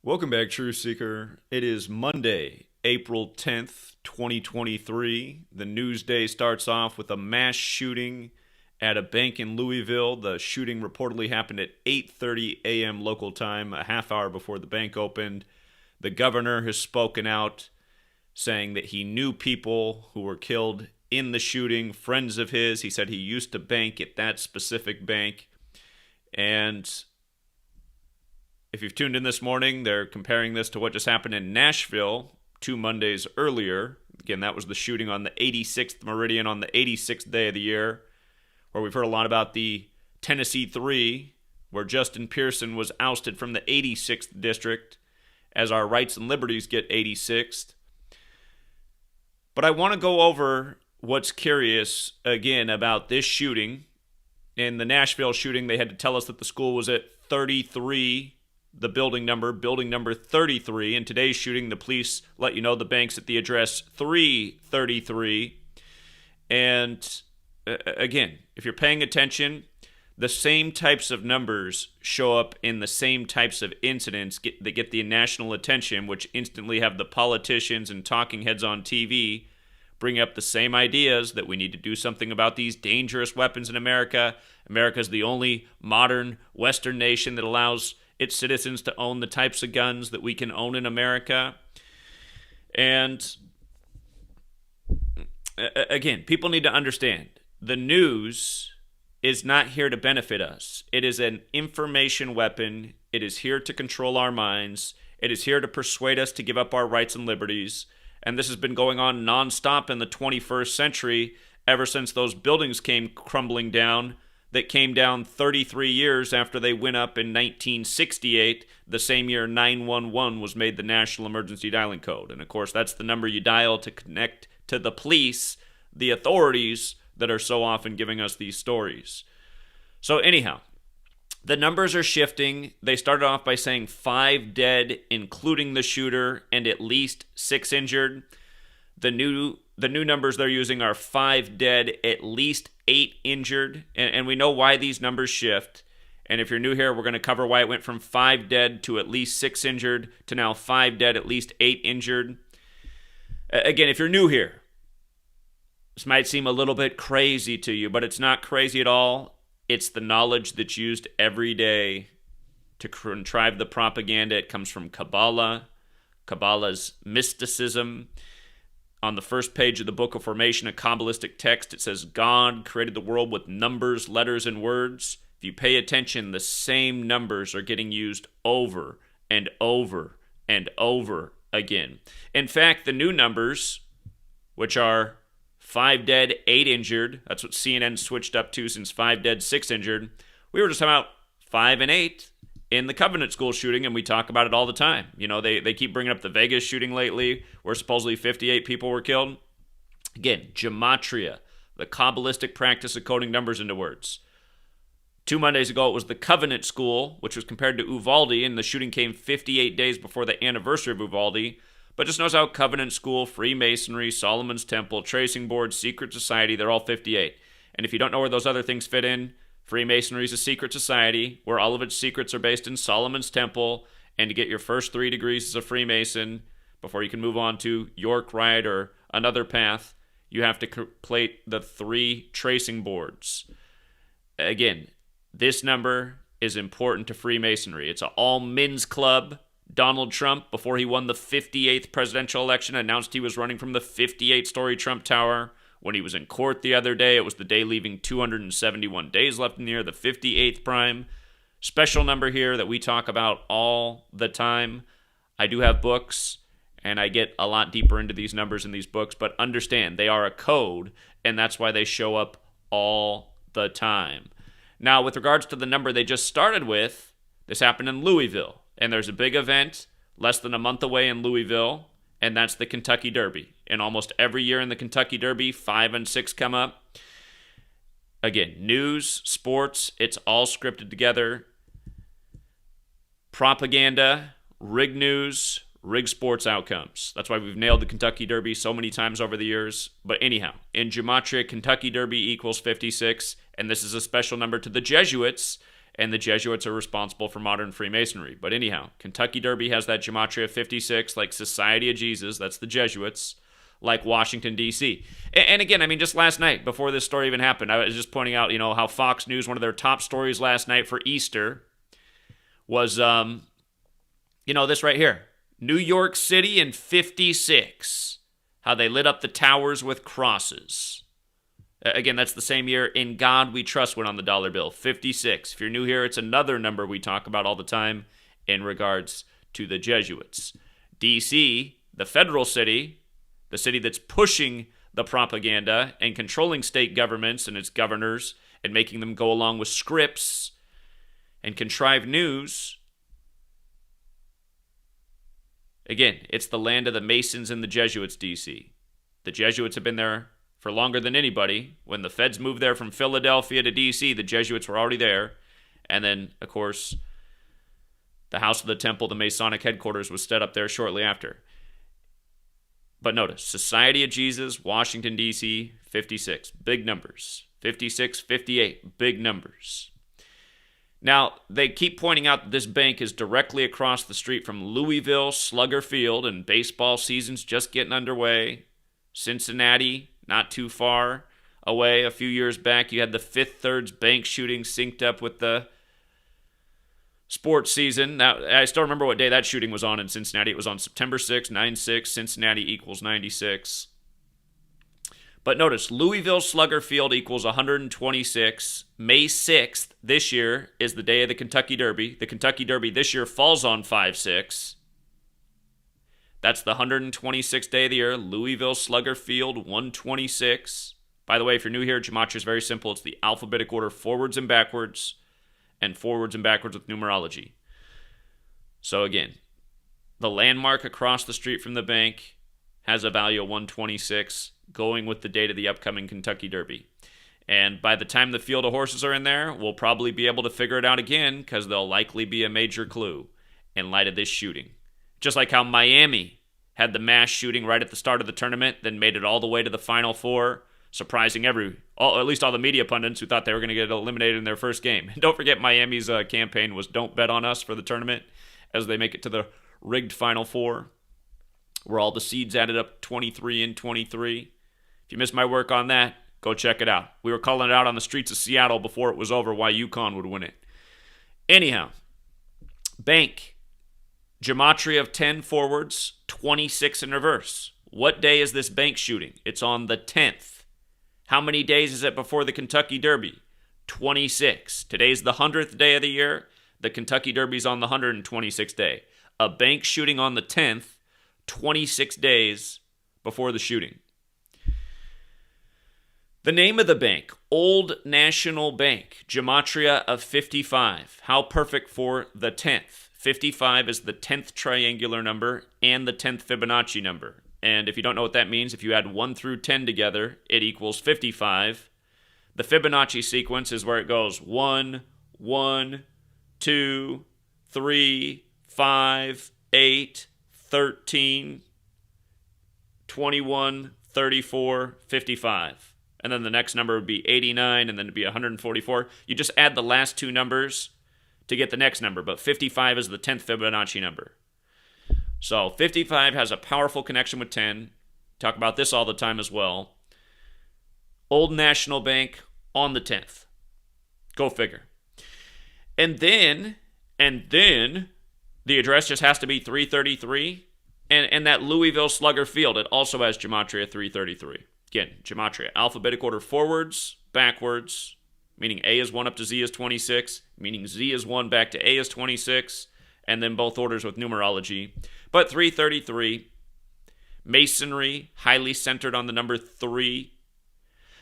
Welcome back, Truth Seeker. It is Monday, April 10th, 2023. The news day starts off with a mass shooting at a bank in Louisville. The shooting reportedly happened at 8:30 a.m. local time, a half hour before the bank opened. The governor has spoken out saying that he knew people who were killed in the shooting, friends of his. He said he used to bank at that specific bank. And if you've tuned in this morning, they're comparing this to what just happened in Nashville 2 Mondays earlier. Again, that was the shooting on the 86th Meridian on the 86th day of the year, where we've heard a lot about the Tennessee 3, where Justin Pearson was ousted from the 86th district as our rights and liberties get 86th. But I want to go over what's curious, again, about this shooting. In the Nashville shooting, they had to tell us that the school was at 33, the building number 33. In today's shooting, the police let you know the bank's at the address 333. And again, if you're paying attention, the same types of numbers show up in the same types of incidents that get the national attention, which instantly have the politicians and talking heads on TV bring up the same ideas that we need to do something about these dangerous weapons in America. America's the only modern Western nation that allows its citizens to own the types of guns that we can own in America. And again, people need to understand, the news is not here to benefit us. It is an information weapon. It is here to control our minds. It is here to persuade us to give up our rights and liberties. And this has been going on nonstop in the 21st century, ever since those buildings came crumbling down, that came down 33 years after they went up in 1968, the same year 911 was made the National Emergency Dialing Code. And of course, that's the number you dial to connect to the police, the authorities that are so often giving us these stories. So anyhow, the numbers are shifting. They started off by saying 5 dead, including the shooter, and at least 6 injured. The new numbers they're using are 5 dead, at least 8 injured. And we know why these numbers shift. And if you're new here, we're going to cover why it went from 5 dead to at least 6 injured to now 5 dead, at least 8 injured. Again, if you're new here, this might seem a little bit crazy to you, but it's not crazy at all. It's the knowledge that's used every day to contrive the propaganda. It comes from Kabbalah, Kabbalah's mysticism. On the first page of the Book of Formation, a Kabbalistic text, it says, God created the world with numbers, letters, and words. If you pay attention, the same numbers are getting used over and over and over again. In fact, the new numbers, which are 5 dead, 8 injured, that's what CNN switched up to since 5 dead, 6 injured. We were just talking about 5 and 8 in the Covenant School shooting, and we talk about it all the time. You know, they keep bringing up the Vegas shooting lately, where supposedly 58 people were killed. Again, Gematria, the Kabbalistic practice of coding numbers into words. 2 Mondays ago, it was the Covenant School, which was compared to Uvalde, and the shooting came 58 days before the anniversary of Uvalde. But just notice how Covenant School, Freemasonry, Solomon's Temple, Tracing Board, Secret Society, they're all 58. And if you don't know where those other things fit in, Freemasonry is a secret society where all of its secrets are based in Solomon's Temple, and to get your first 3 degrees as a Freemason, before you can move on to York Rite or another path, you have to complete the 3 tracing boards. Again, this number is important to Freemasonry. It's an all-men's club. Donald Trump, before he won the 58th presidential election, announced he was running from the 58-story Trump Tower. When he was in court the other day, it was the day leaving 271 days left in the year, the 58th prime. Special number here that we talk about all the time. I do have books, and I get a lot deeper into these numbers in these books, but understand, they are a code, and that's why they show up all the time. Now, with regards to the number they just started with, this happened in Louisville, and there's a big event less than a month away in Louisville, and that's the Kentucky Derby. And almost every year in the Kentucky Derby, 5 and 6 come up. Again, news, sports, it's all scripted together. Propaganda, rigged news, rigged sports outcomes. That's why we've nailed the Kentucky Derby so many times over the years. But anyhow, in Gematria, Kentucky Derby equals 56, and this is a special number to the Jesuits. and the Jesuits are responsible for modern Freemasonry. But anyhow, Kentucky Derby has that Gematria 56, like Society of Jesus, that's the Jesuits, like Washington, D.C. And again, I mean, just last night, before this story even happened, I was just pointing out, how Fox News, one of their top stories last night for Easter was, this right here. New York City in 56. How they lit up the towers with crosses. Again, that's the same year In God We Trust went on the dollar bill, 56. If you're new here, it's another number we talk about all the time in regards to the Jesuits. D.C., the federal city, the city that's pushing the propaganda and controlling state governments and its governors and making them go along with scripts and contrived news. Again, it's the land of the Masons and the Jesuits, D.C. The Jesuits have been there for longer than anybody. When the feds moved there from Philadelphia to D.C., the Jesuits were already there. And then, of course, the House of the Temple, the Masonic headquarters, was set up there shortly after. But notice, Society of Jesus, Washington, D.C., 56. Big numbers. 56, 58. Big numbers. Now, they keep pointing out that this bank is directly across the street from Louisville, Slugger Field, and baseball season's just getting underway. Cincinnati, not too far away. A few years back, you had the Fifth Third's bank shooting synced up with the sports season. Now, I still remember what day that shooting was on in Cincinnati. It was on September 6th, 9/6. Cincinnati equals 96. But notice, Louisville Slugger Field equals 126. May 6th this year is the day of the Kentucky Derby. The Kentucky Derby this year falls on 5/6. That's the 126th day of the year. Louisville Slugger Field, 126. By the way, if you're new here, Gematria is very simple. It's the alphabetic order forwards and backwards with numerology. So again, the landmark across the street from the bank has a value of 126, going with the date of the upcoming Kentucky Derby. And by the time the field of horses are in there, we'll probably be able to figure it out again, because there'll likely be a major clue in light of this shooting. Just like how Miami had the mass shooting right at the start of the tournament, then made it all the way to the Final Four, surprising at least all the media pundits who thought they were going to get eliminated in their first game. And don't forget, Miami's campaign was "Don't bet on us" for the tournament, as they make it to the rigged Final Four, where all the seeds added up 23 and 23. If you missed my work on that, go check it out. We were calling it out on the streets of Seattle before it was over why UConn would win it. Anyhow, bank, Gematria of 10 forwards, 26 in reverse. What day is this bank shooting? It's on the 10th. How many days is it before the Kentucky Derby? 26. Today's the 100th day of the year. The Kentucky Derby's on the 126th day. A bank shooting on the 10th, 26 days before the shooting. The name of the bank, Old National Bank, Gematria of 55. How perfect for the 10th. 55 is the 10th triangular number and the 10th Fibonacci number. And if you don't know what that means, if you add 1 through 10 together, it equals 55. The Fibonacci sequence is where it goes 1, 1, 2, 3, 5, 8, 13, 21, 34, 55. And then the next number would be 89, and then it'd be 144. You just add the last two numbers to get the next number, but 55 is the 10th Fibonacci number. So 55 has a powerful connection with 10. Talk about this all the time as well. Old National Bank on the 10th. Go figure. And then the address just has to be 333. And that Louisville Slugger Field, it also has Gematria 333. Again, Gematria, alphabetic order forwards, backwards, meaning A is 1 up to Z is 26, meaning Z is 1 back to A is 26, and then both orders with numerology. But 333, Masonry, highly centered on the number 3.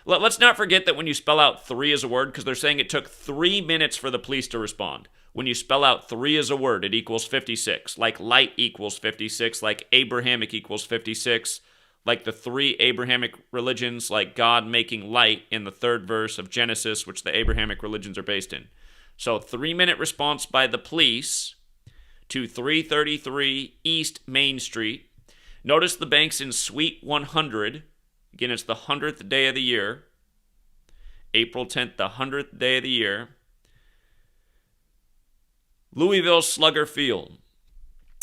Let's not forget that when you spell out 3 as a word, because they're saying it took 3 minutes for the police to respond. When you spell out 3 as a word, it equals 56. Like light equals 56, like Abrahamic equals 56, like the 3 Abrahamic religions, like God making light in the 3rd verse of Genesis, which the Abrahamic religions are based in. So 3-minute response by the police to 333 East Main Street. Notice the bank's in Suite 100. Again, it's the 100th day of the year. April 10th, the 100th day of the year. Louisville Slugger Field.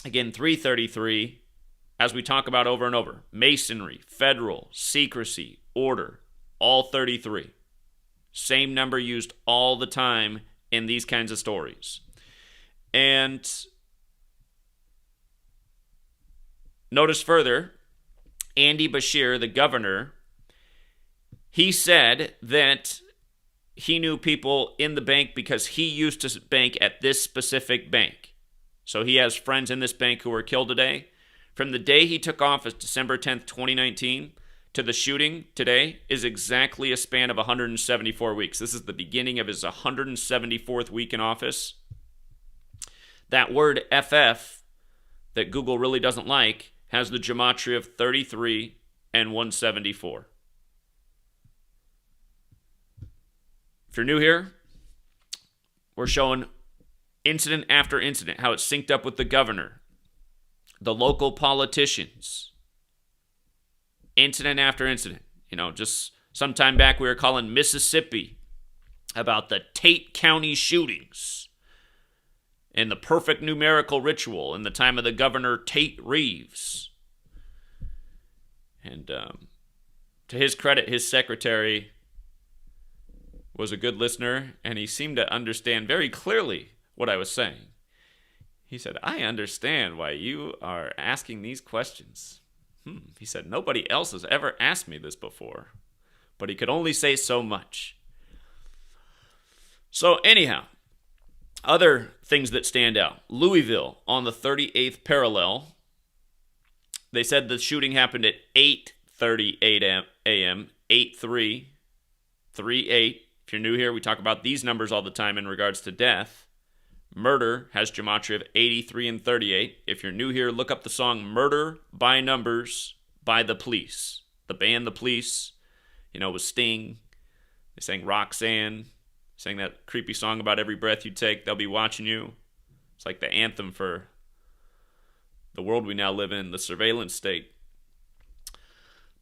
Again, 333, as we talk about over and over. Masonry, federal, secrecy, order, all 33. Same number used all the time in these kinds of stories. And notice further, Andy Beshear, the governor, he said that he knew people in the bank because he used to bank at this specific bank. So he has friends in this bank who were killed today. From the day he took office, December 10th, 2019, to the shooting today is exactly a span of 174 weeks. This is the beginning of his 174th week in office. That word FF that Google really doesn't like has the gematria of 33 and 174. If you're new here, we're showing incident after incident, how it's synced up with the governor, the local politicians, incident after incident. You know, just some time back we were calling Mississippi about the Tate County shootings and the perfect numerical ritual in the time of the governor Tate Reeves. And to his credit, his secretary was a good listener, and he seemed to understand very clearly what I was saying. He said, I understand why you are asking these questions. He said, nobody else has ever asked me this before. But he could only say so much. So anyhow, other things that stand out. Louisville on the 38th parallel. They said the shooting happened at 8:30 a.m., 8-3, 3-8. If you're new here, we talk about these numbers all the time in regards to death. Murder has gematria of 83 and 38. If you're new here, look up the song Murder by Numbers by The Police. The band The Police, you know, with Sting. They sang Roxanne. Sang that creepy song about every breath you take, they'll be watching you. It's like the anthem for the world we now live in, the surveillance state.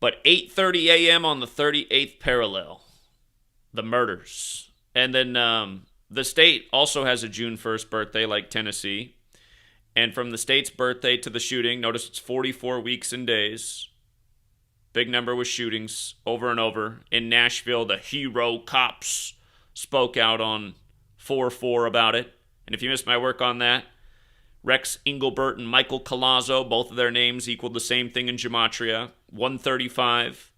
But 8:30 a.m. on the 38th parallel, the murders. And then the state also has a June 1st birthday, like Tennessee. And from the state's birthday to the shooting, notice it's 44 weeks and days. Big number with shootings over and over. In Nashville, the hero cops spoke out on 4-4 about it. And if you missed my work on that, Rex Engelbert and Michael Colazzo, both of their names equaled the same thing in gematria. 135.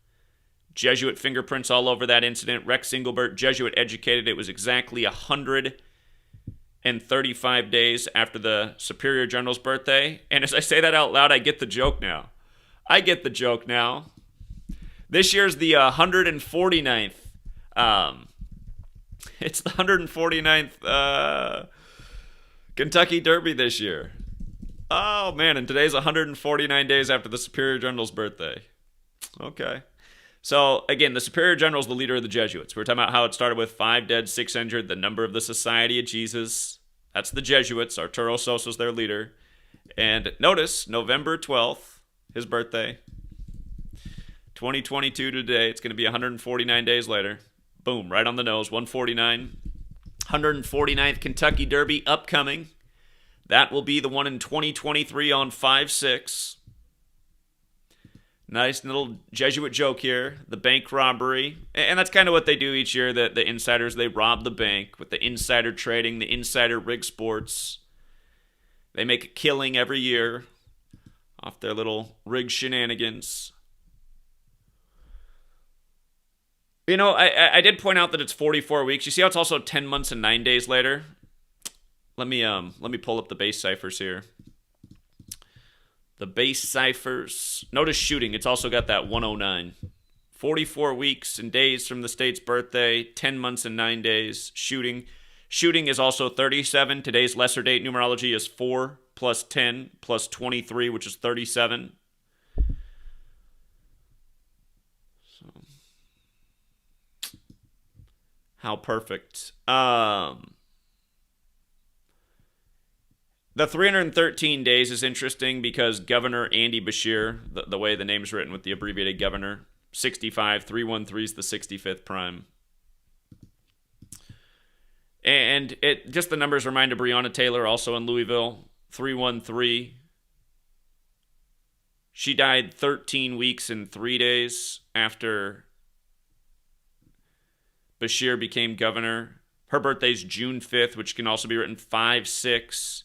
Jesuit fingerprints all over that incident. Rex Engelbert, Jesuit educated. It was exactly 135 days after the Superior General's birthday. And as I say that out loud, I get the joke now. This year's the 149th. It's the 149th Kentucky Derby this year. Oh, man, and today's 149 days after the Superior General's birthday. Okay. So, again, the Superior General is the leader of the Jesuits. We're talking about how it started with 5 dead, 6 injured, the number of the Society of Jesus. That's the Jesuits. Arturo Sosa's their leader. And notice, November 12th, his birthday. 2022 today. It's going to be 149 days later. Boom, right on the nose, 149. 149th Kentucky Derby upcoming. That will be the one in 2023 on 5/6. Nice little Jesuit joke here. The bank robbery. And that's kind of what they do each year. The insiders, they rob the bank with the insider trading, the insider rig sports. They make a killing every year off their little rig shenanigans. You know, I did point out that it's 44 weeks. You see how it's also 10 months and 9 days later? Let me pull up the base ciphers here. The base ciphers. Notice shooting. It's also got that 109. 44 weeks and days from the state's birthday. 10 months and 9 days. Shooting. Shooting is also 37. Today's lesser date numerology is 4 plus 10 plus 23, which is 37. How perfect. The 313 days is interesting because Governor Andy Beshear, the way the name's written with the abbreviated governor, 65, 313 is the 65th prime. And it just the numbers remind of Breonna Taylor, also in Louisville, 313. She died 13 weeks and 3 days after Bashir became governor. Her birthday's June 5th, which can also be written 5-6.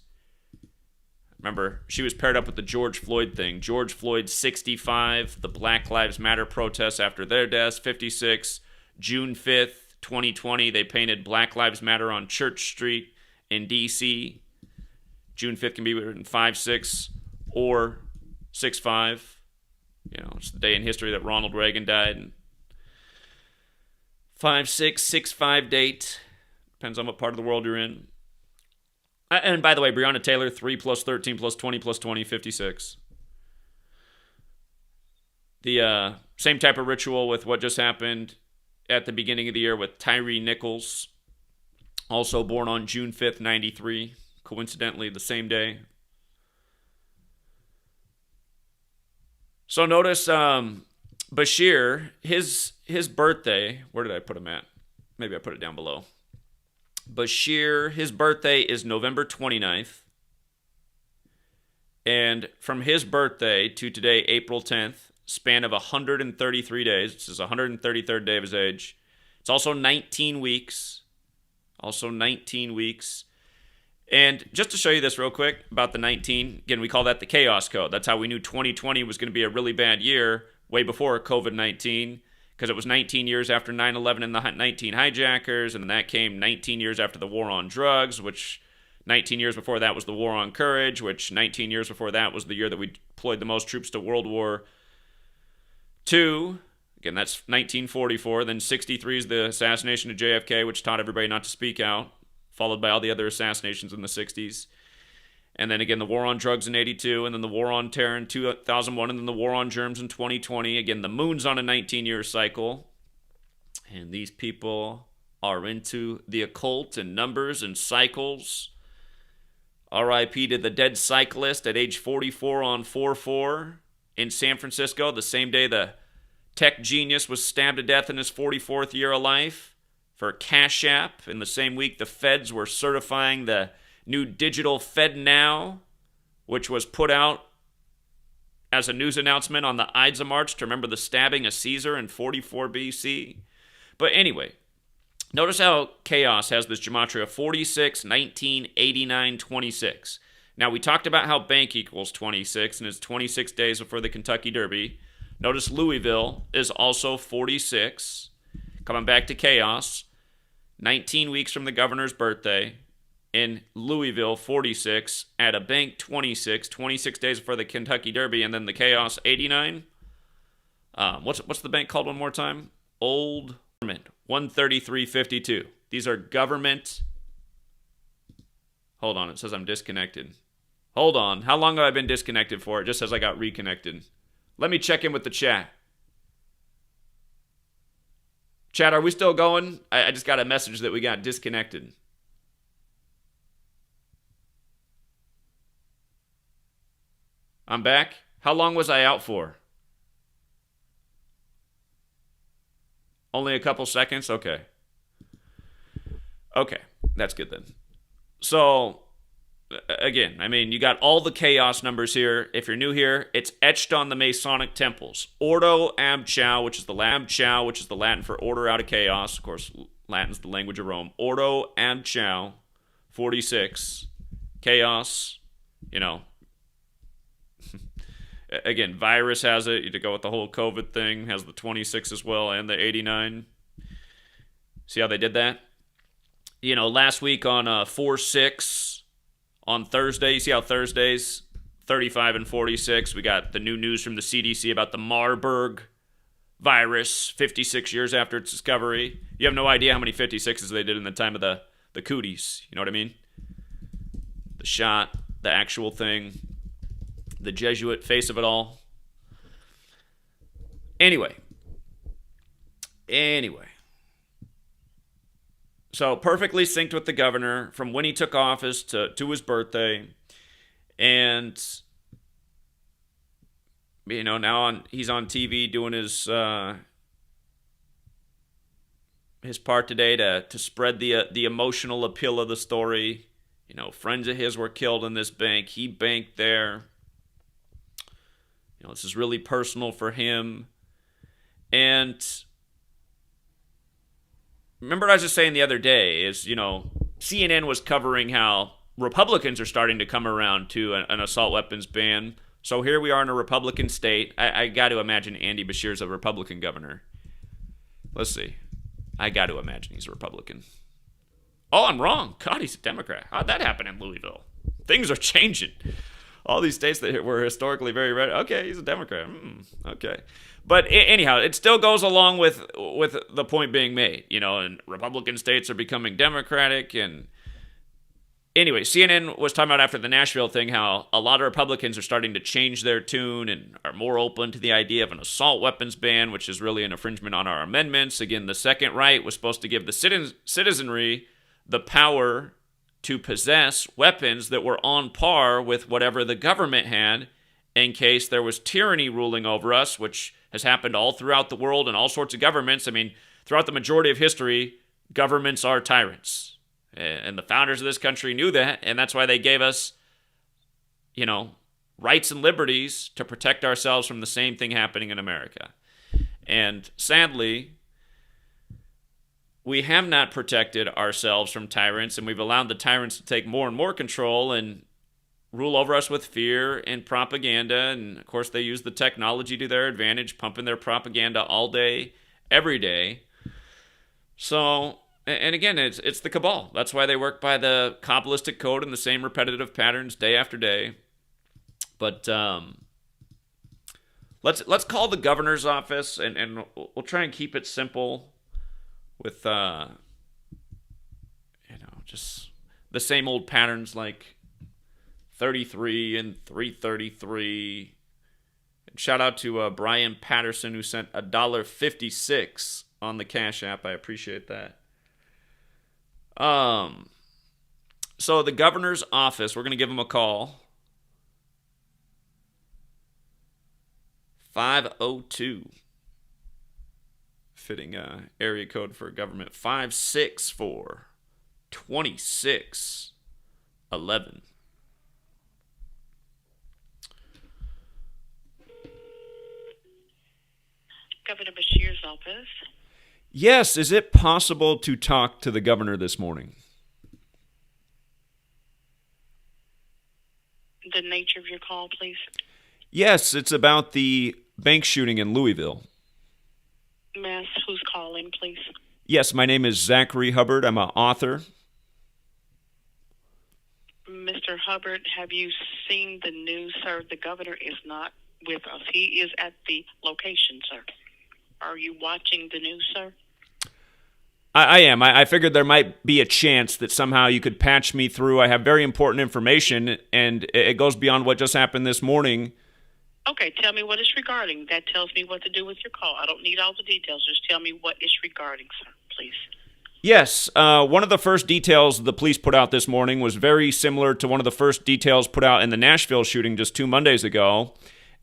Remember, she was paired up with the George Floyd thing. George Floyd, 65. The Black Lives Matter protests after their deaths, 56. June 5th, 2020, they painted Black Lives Matter on Church Street in D.C. June 5th can be written 5-6 or 6-5. You know, it's the day in history that Ronald Reagan died. 5-6, 6-5 date. Depends on what part of the world you're in. And by the way, Breonna Taylor, 3 plus 13 plus 20 plus 20, 56. The same type of ritual with what just happened at the beginning of the year with Tyree Nichols, also born on June 5th, 93. Coincidentally, the same day. So notice Bashir, his birthday, where did I put him at? Maybe I put it down below. Bashir, his birthday is November 29th. And from his birthday to today, April 10th, span of 133 days. This is 133rd day of his age. It's also 19 weeks. Also 19 weeks. And just to show you this real quick about the 19, again, we call that the chaos code. That's how we knew 2020 was going to be a really bad year way before COVID-19, because it was 19 years after 9/11 and the 19 hijackers, and then that came 19 years after the war on drugs, which 19 years before that was the war on courage, which 19 years before that was the year that we deployed the most troops to World War II. Again, that's 1944. Then 63 is the assassination of JFK, which taught everybody not to speak out, followed by all the other assassinations in the 60s. And then again, the war on drugs in 82, and then the war on terror in 2001, and then the war on germs in 2020. Again, the moon's on a 19-year cycle. And these people are into the occult and numbers and cycles. R.I.P. to the dead cyclist at age 44 on 4/4 in San Francisco, the same day the tech genius was stabbed to death in his 44th year of life for Cash App. In the same week, the feds were certifying the new digital FedNow, which was put out as a news announcement on the Ides of March to remember the stabbing of Caesar in 44 BC. But anyway, notice how chaos has this gematria 46, 19, 89, 26. Now, we talked about how bank equals 26, and it's 26 days before the Kentucky Derby. Notice Louisville is also 46. Coming back to chaos, 19 weeks from the governor's birthday. In Louisville, 46. At a bank, 26. 26 days before the Kentucky Derby, and then the chaos, 89. What's the bank called one more time? Old Government, 133.52. These are government. Hold on, it says I'm disconnected. Hold on, how long have I been disconnected for? It just says I got reconnected. Let me check in with the chat. Chat, are we still going? I just got a message that we got disconnected. I'm back. How long was I out for? Only a couple seconds? Okay. Okay, that's good then. So, again, I mean, you got all the chaos numbers here. If you're new here, it's etched on the Masonic temples. Ordo ab chao, which is the Latin for order out of chaos. Of course, Latin's the language of Rome. Ordo ab chao, 46. Chaos, you know. Again, virus has it. To go with the whole COVID thing, has the 26 as well and the 89. See how they did that? You know, last week on 4-6 on Thursday, you see how Thursdays 35 and 46. We got the new news from the CDC about the Marburg virus 56 years after its discovery. You have no idea how many 56s they did in the time of the cooties. You know what I mean? The shot, the actual thing. The Jesuit face of it all. Anyway. So perfectly synced with the governor from when he took office to his birthday. And, you know, now he's on TV doing his his part today to spread the emotional appeal of the story. You know, friends of his were killed in this bank. He banked there. You know, this is really personal for him. And remember what I was just saying the other day is, you know, CNN was covering how Republicans are starting to come around to an assault weapons ban. So here we are in a Republican state. I got to imagine Andy Beshear's a Republican governor. Let's see. I got to imagine he's a Republican. Oh, I'm wrong. God, he's a Democrat. How'd that happen in Louisville? Things are changing. All these states that were historically very red. Okay, he's a Democrat. Okay. But anyhow, it still goes along with the point being made. You know, and Republican states are becoming Democratic. And anyway, CNN was talking about after the Nashville thing how a lot of Republicans are starting to change their tune and are more open to the idea of an assault weapons ban, which is really an infringement on our amendments. Again, the second right was supposed to give the citizenry the power to possess weapons that were on par with whatever the government had in case there was tyranny ruling over us, which has happened all throughout the world and all sorts of governments. I mean, throughout the majority of history, governments are tyrants. And the founders of this country knew that, and that's why they gave us, you know, rights and liberties to protect ourselves from the same thing happening in America. And sadly, we have not protected ourselves from tyrants, and we've allowed the tyrants to take more and more control and rule over us with fear and propaganda. And of course, they use the technology to their advantage, pumping their propaganda all day, every day. So, and again, it's the cabal. That's why they work by the Kabbalistic code and the same repetitive patterns day after day. But let's call the governor's office, and we'll try and keep it simple with just the same old patterns like 33 and 333. And shout out to Brian Patterson, who sent $1.56 on the Cash App. I appreciate that. So the governor's office, we're going to give him a call. 502. Fitting area code for government. 564-2611. Governor Beshear's office. Yes, is it possible to talk to the governor this morning? The nature of your call, please. Yes, it's about the bank shooting in Louisville. May I ask who's calling, please? Yes, my name is Zachary Hubbard. I'm an author. Mr. Hubbard, have you seen the news, sir? The governor is not with us. He is at the location, sir. Are you watching the news, sir? I am. I figured there might be a chance that somehow you could patch me through. I have very important information, and it goes beyond what just happened this morning. Okay, tell me what it's regarding. That tells me what to do with your call. I don't need all the details. Just tell me what it's regarding, sir, please. Yes, one of the first details the police put out this morning was very similar to one of the first details put out in the Nashville shooting just 2 Mondays ago,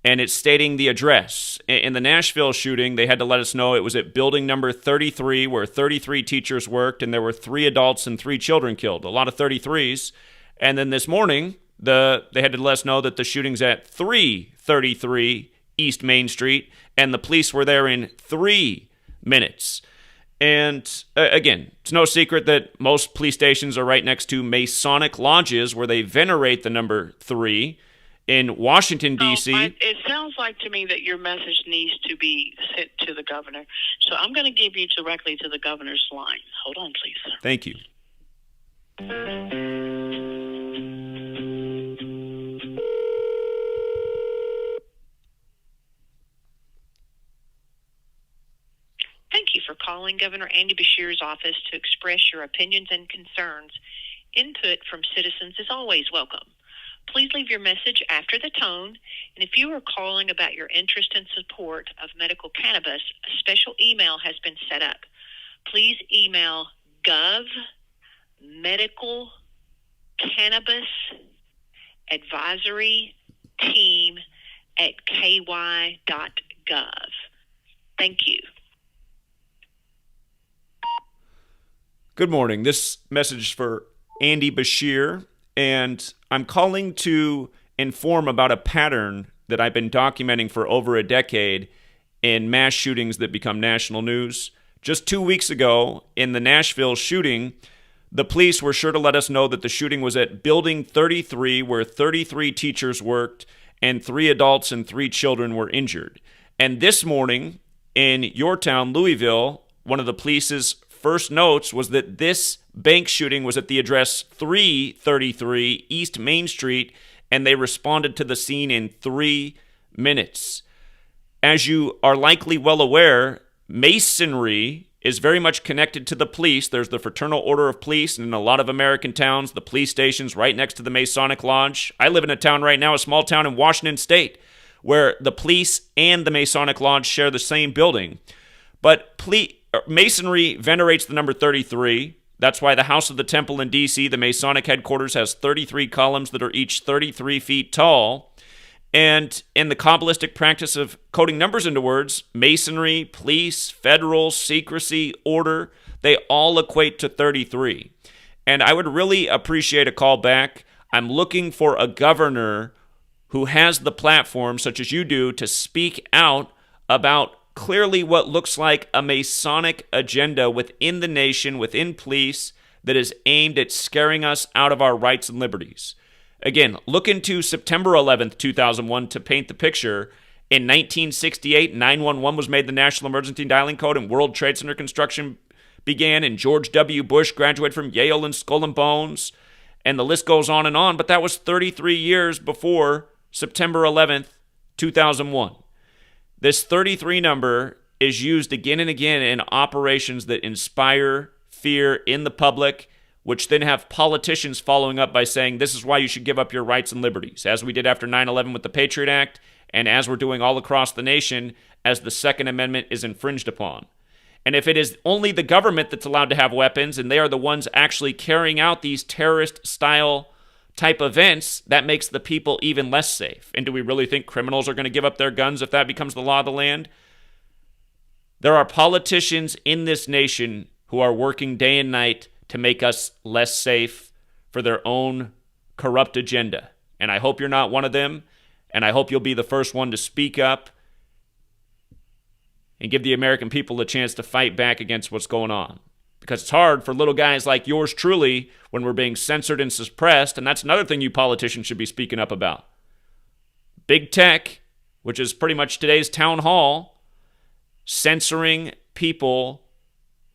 and it's stating the address. In the Nashville shooting, they had to let us know it was at building number 33, where 33 teachers worked, and there were 3 adults and 3 children killed, a lot of 33s. And then this morning, they had to let us know that the shooting's at 333 East Main Street, and the police were there in 3 minutes. And again, it's no secret that most police stations are right next to Masonic lodges where they venerate the number 3. In Washington, D.C. It sounds like to me that your message needs to be sent to the governor. So I'm going to give you directly to the governor's line. Hold on, please, sir. Thank you. Thank you for calling Governor Andy Beshear's office to express your opinions and concerns. Input from citizens is always welcome. Please leave your message after the tone, and if you are calling about your interest and support of medical cannabis, a special email has been set up. Please email govmedicalcannabisadvisoryteam@ky.gov. Thank you. Good morning. This message is for Andy Bashir, and I'm calling to inform about a pattern that I've been documenting for over a decade in mass shootings that become national news. Just 2 weeks ago, in the Nashville shooting, the police were sure to let us know that the shooting was at Building 33, where 33 teachers worked, and 3 adults and 3 children were injured. And this morning, in your town, Louisville, one of the police's first notes was that this bank shooting was at the address 333 East Main Street, and they responded to the scene in 3 minutes. As you are likely well aware, Masonry is very much connected to the police. There's the Fraternal Order of Police, and in a lot of American towns, the police station's right next to the Masonic Lodge. I live in a town right now, a small town in Washington State, where the police and the Masonic Lodge share the same building. But Masonry venerates the number 33. That's why the House of the Temple in D.C., the Masonic headquarters, has 33 columns that are each 33 feet tall. And in the Kabbalistic practice of coding numbers into words, Masonry, police, federal, secrecy, order, they all equate to 33. And I would really appreciate a call back. I'm looking for a governor who has the platform, such as you do, to speak out about clearly what looks like a Masonic agenda within the nation, within police, that is aimed at scaring us out of our rights and liberties. Again, look into September 11th, 2001 to paint the picture. In 1968, 911 was made the National Emergency Dialing Code, and World Trade Center construction began, and George W. Bush graduated from Yale and Skull and Bones, and the list goes on and on, but that was 33 years before September 11th, 2001. This 33 number is used again and again in operations that inspire fear in the public, which then have politicians following up by saying, this is why you should give up your rights and liberties, as we did after 9/11 with the Patriot Act, and as we're doing all across the nation as the Second Amendment is infringed upon. And if it is only the government that's allowed to have weapons, and they are the ones actually carrying out these terrorist-style type events, that makes the people even less safe. And do we really think criminals are going to give up their guns if that becomes the law of the land? There are politicians in this nation who are working day and night to make us less safe for their own corrupt agenda. And I hope you're not one of them, and I hope you'll be the first one to speak up and give the American people a chance to fight back against what's going on. Because it's hard for little guys like yours truly when we're being censored and suppressed, and that's another thing you politicians should be speaking up about. Big tech, which is pretty much today's town hall, censoring people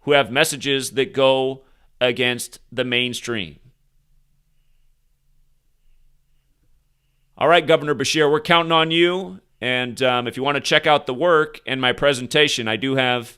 who have messages that go against the mainstream. All right, Governor Bashir, we're counting on you, and if you want to check out the work and my presentation, I do have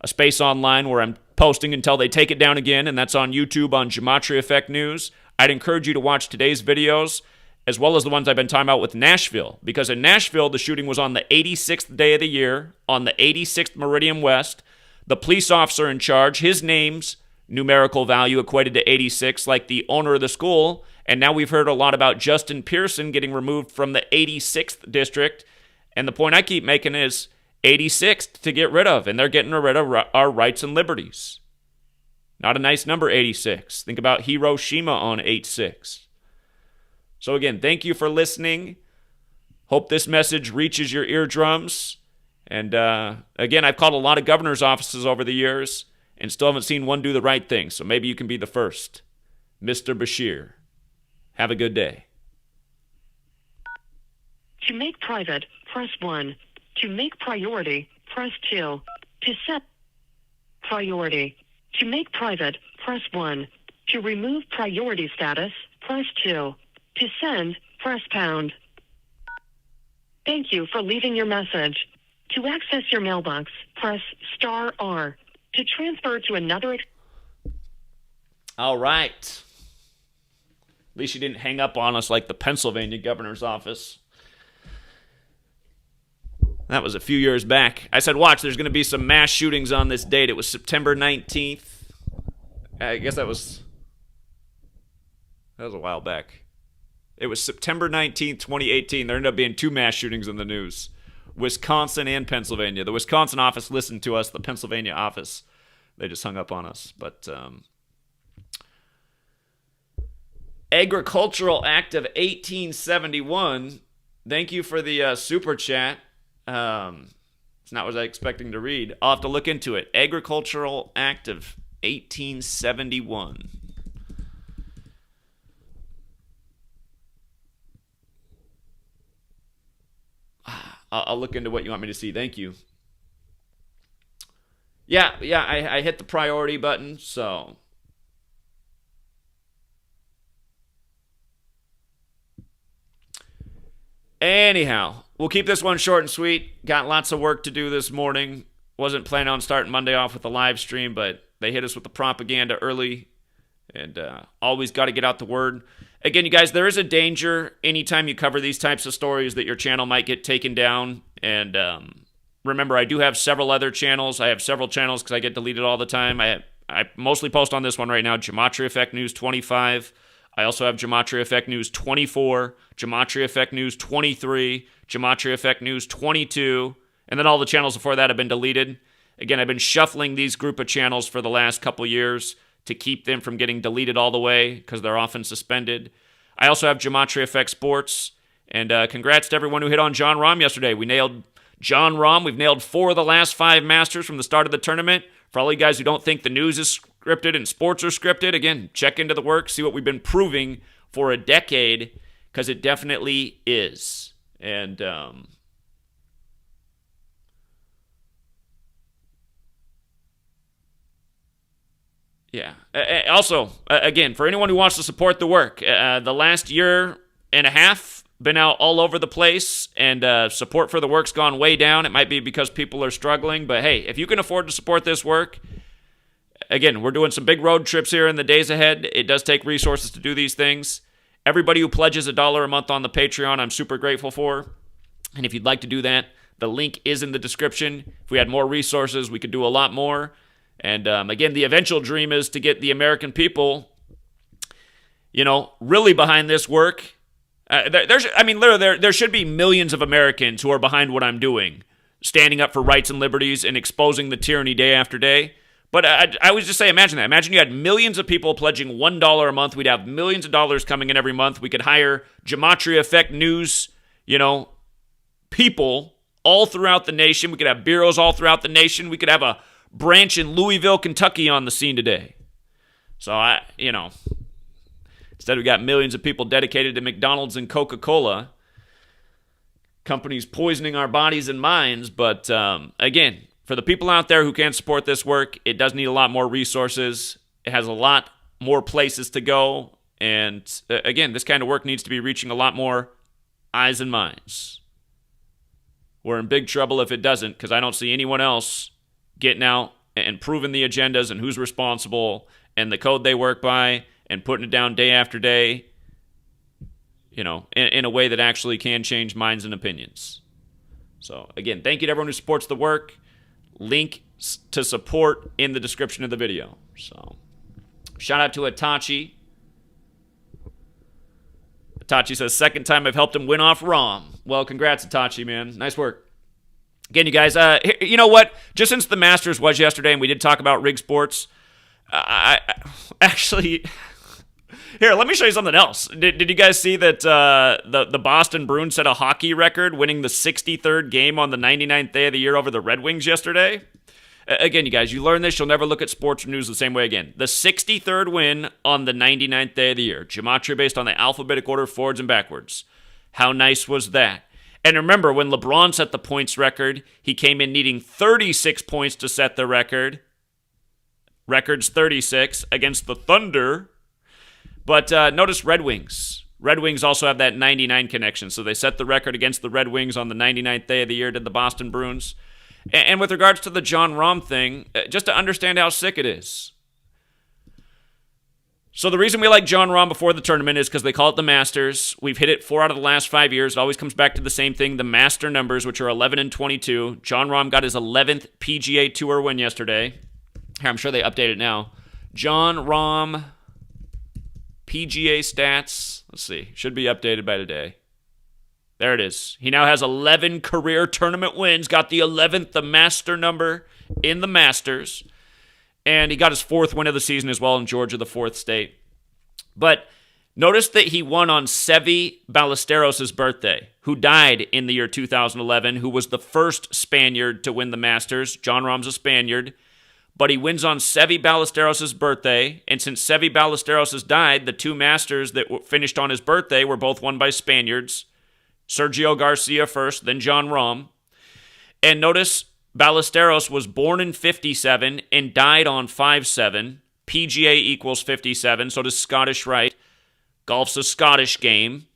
a space online where I'm posting until they take it down again, and that's on YouTube on Gematria Effect News. I'd encourage you to watch today's videos, as well as the ones I've been talking about with Nashville, because in Nashville, the shooting was on the 86th day of the year, on the 86th Meridian West. The police officer in charge, his name's numerical value equated to 86, like the owner of the school, and now we've heard a lot about Justin Pearson getting removed from the 86th district, and the point I keep making is 86th to get rid of, and they're getting rid of our rights and liberties. Not a nice number, 86. Think about Hiroshima on 8/6. So again, thank you for listening. Hope this message reaches your eardrums. And again, I've called a lot of governor's offices over the years and still haven't seen one do the right thing. So maybe you can be the first. Mr. Bashir, have a good day. To make private, press 1. To make priority, press 2. To set priority. To make private, press 1. To remove priority status, press 2. To send, press pound. Thank you for leaving your message. To access your mailbox, press star R. To transfer to another... All right. At least you didn't hang up on us like the Pennsylvania governor's office. That was a few years back. I said, watch, there's going to be some mass shootings on this date. It was September 19th. I guess that was a while back. It was September 19th, 2018. There ended up being 2 mass shootings in the news. Wisconsin and Pennsylvania. The Wisconsin office listened to us. The Pennsylvania office They just hung up on us. But Agricultural Act of 1871. Thank you for the super chat. It's not what I was expecting to read. I'll have to look into it. Agricultural Act of 1871. I'll look into what you want me to see. Thank you. Yeah, I hit the priority button, so. Anyhow, we'll keep this one short and sweet. Got lots of work to do this morning. Wasn't planning on starting Monday off with a live stream, but they hit us with the propaganda early, and always got to get out the word. Again, you guys, there is a danger anytime you cover these types of stories that your channel might get taken down. And remember, I do have several other channels. I have several channels because I get deleted all the time. I mostly post on this one right now, Gematria Effect News 25. I also have Gematria Effect News 24, Gematria Effect News 23, Gematria Effect News 22, and then all the channels before that have been deleted. Again, I've been shuffling these group of channels for the last couple years to keep them from getting deleted all the way because they're often suspended. I also have Gematria Effect Sports, and congrats to everyone who hit on John Rahm yesterday. We nailed John Rahm. We've nailed 4 of the last 5 Masters from the start of the tournament. For all you guys who don't think the news is scripted and sports are scripted, again, check into the work, see what we've been proving for a decade, because it definitely is. And yeah. Also, again, for anyone who wants to support the work, the last year and a half, been out all over the place, and support for the work's gone way down. It might be because people are struggling, but hey, if you can afford to support this work, again, we're doing some big road trips here in the days ahead. It does take resources to do these things. Everybody who pledges $1 a month on the Patreon, I'm super grateful for. And if you'd like to do that, the link is in the description. If we had more resources, we could do a lot more. And again, the eventual dream is to get the American people, really behind this work. There should be millions of Americans who are behind what I'm doing, standing up for rights and liberties and exposing the tyranny day after day. But I was just saying, imagine that. Imagine you had millions of people pledging $1 a month. We'd have millions of dollars coming in every month. We could hire Gematria Effect News, people all throughout the nation. We could have bureaus all throughout the nation. We could have a branch in Louisville, Kentucky on the scene today. So, instead we got millions of people dedicated to McDonald's and Coca-Cola. Companies poisoning our bodies and minds. But, again, for the people out there who can't support this work, it does need a lot more resources. It has a lot more places to go. And, again, this kind of work needs to be reaching a lot more eyes and minds. We're in big trouble if it doesn't, because I don't see anyone else getting out and proving the agendas and who's responsible and the code they work by and putting it down day after day, in a way that actually can change minds and opinions. So, again, thank you to everyone who supports the work. Link to support in the description of the video. So, shout out to Itachi. Itachi says, second time I've helped him win off Rahm. Well, congrats, Itachi, man. Nice work. Again, you guys, you know what? Just since the Masters was yesterday and we did talk about rig sports, I actually... Here, let me show you something else. Did you guys see that the Boston Bruins set a hockey record, winning the 63rd game on the 99th day of the year over the Red Wings yesterday? Again, you guys, you learn this, you'll never look at sports or news the same way again. The 63rd win on the 99th day of the year. Gematria based on the alphabetic order, forwards and backwards. How nice was that? And remember, when LeBron set the points record, he came in needing 36 points to set the record. Record's 36 against the Thunder. But notice Red Wings. Red Wings also have that 99 connection. So they set the record against the Red Wings on the 99th day of the year, did the Boston Bruins. And with regards to the John Rahm thing, just to understand how sick it is. So the reason we like John Rahm before the tournament is because they call it the Masters. We've hit it 4 out of the last 5 years. It always comes back to the same thing, the Master numbers, which are 11 and 22. John Rahm got his 11th PGA Tour win yesterday. Here, I'm sure they update it now. John Rahm PGA stats. Let's see. Should be updated by today. There it is. He now has 11 career tournament wins. Got the 11th, the Master number in the Masters. And he got his 4th win of the season as well in Georgia, the 4th state. But notice that he won on Seve Ballesteros' birthday, who died in the year 2011, who was the first Spaniard to win the Masters. Jon Rahm's a Spaniard. But he wins on Seve Ballesteros' birthday, and since Seve Ballesteros has died, the 2 Masters that finished on his birthday were both won by Spaniards. Sergio Garcia first, then Jon Rahm. And notice Ballesteros was born in 57 and died on 5-7. PGA equals 57, so does Scottish Rite. Golf's a Scottish game.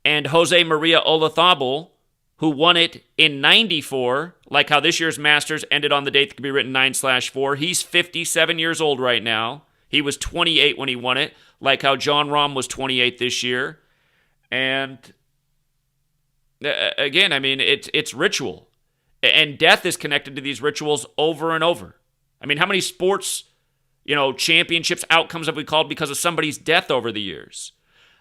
And Jose Maria Olazabal, who won it in 94, like how this year's Masters ended on the date that could be written 9/4. He's 57 years old right now. He was 28 when he won it, like how Jon Rahm was 28 this year. And again, I mean, it's ritual. And death is connected to these rituals over and over. I mean, how many sports, championships, outcomes have we called because of somebody's death over the years?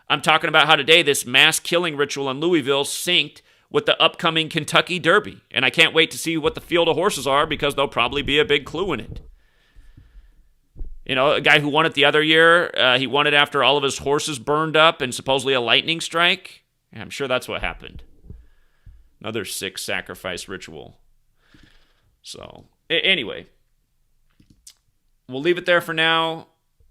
I'm talking about how today this mass killing ritual in Louisville synced with the upcoming Kentucky Derby. And I can't wait to see what the field of horses are because there'll probably be a big clue in it. A guy who won it the other year, he won it after all of his horses burned up and supposedly a lightning strike. Yeah, I'm sure that's what happened. Another sick sacrifice ritual. So, anyway, we'll leave it there for now.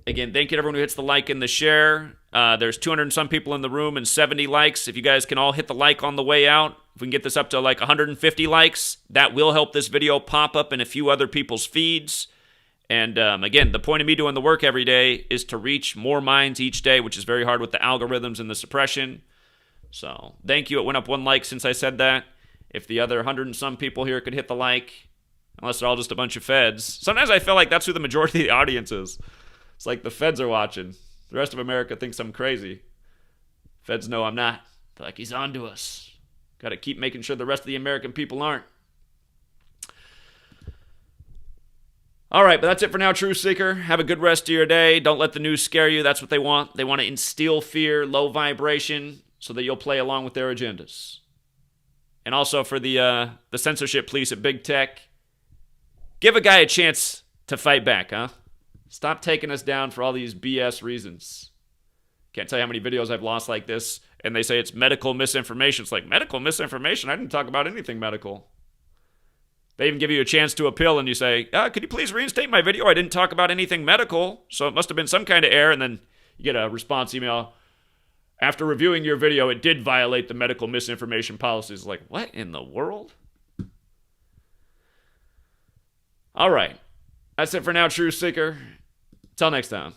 Again, thank you to everyone who hits the like and the share. There's 200 and some people in the room and 70 likes. If you guys can all hit the like on the way out, if we can get this up to like 150 likes, that will help this video pop up in a few other people's feeds. And again, the point of me doing the work every day is to reach more minds each day, which is very hard with the algorithms and the suppression. So thank you. It went up 1 like since I said that. If the other 100 and some people here could hit the like, unless they're all just a bunch of feds. Sometimes I feel like that's who the majority of the audience is. It's like the feds are watching. The rest of America thinks I'm crazy. Feds know I'm not. They're like, he's on to us. Got to keep making sure the rest of the American people aren't. All right, but that's it for now, Truth Seeker. Have a good rest of your day. Don't let the news scare you. That's what they want. They want to instill fear, low vibration, so that you'll play along with their agendas. And also for the censorship police at Big Tech, give a guy a chance to fight back, huh? Stop taking us down for all these BS reasons. Can't tell you how many videos I've lost like this, and they say it's medical misinformation. It's like, medical misinformation? I didn't talk about anything medical. They even give you a chance to appeal, and you say, could you please reinstate my video? I didn't talk about anything medical, so it must have been some kind of error. And then you get a response email. After reviewing your video, it did violate the medical misinformation policies. Like, what in the world? All right. That's it for now, Truth Seeker. Till next time.